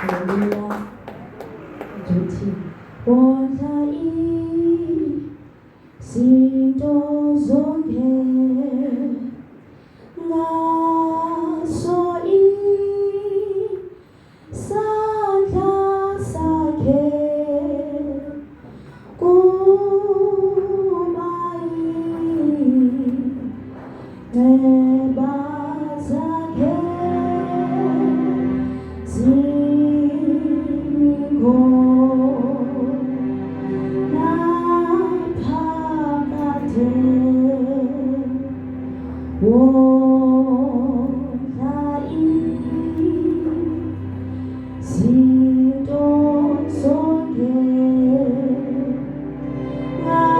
Hallelujah. Ngithi wondla izinto zonke ngaso isandla sakhe kuba inceba zakhe zingekho naphakade wondla izinto zonke ngaso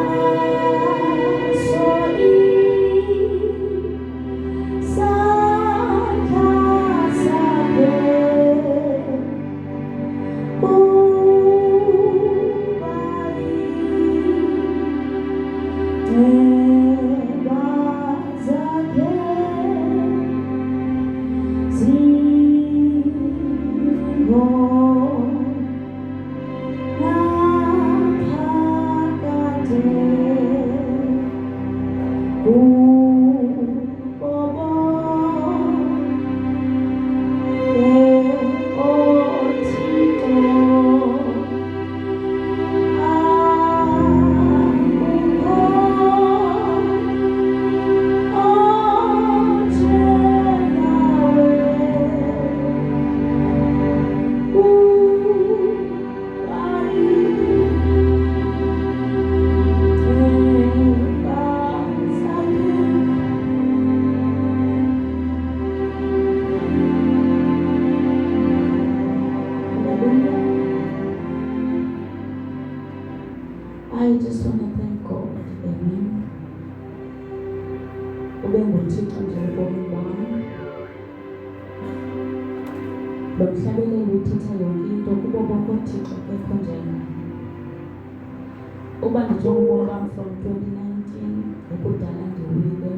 isandla sakhe kuba inceba zakhe zingekho naphakade kubo I just want to thank God. Amen. Ube nguThixo nje ubomi bam. Lo mhlabeleli uthetha yonke into kubo bonke uThixo kekho njena. Uba ndijonga ubomi bam from 2019 ekudala ndiwile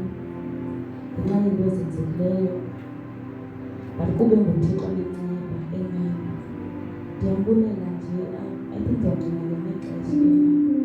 ngenxa yeento ezenzekileyo, but kube nguThixo ondinceda. Amen. Ndiyambulela nje. I think ndiyawugcina ngenext year.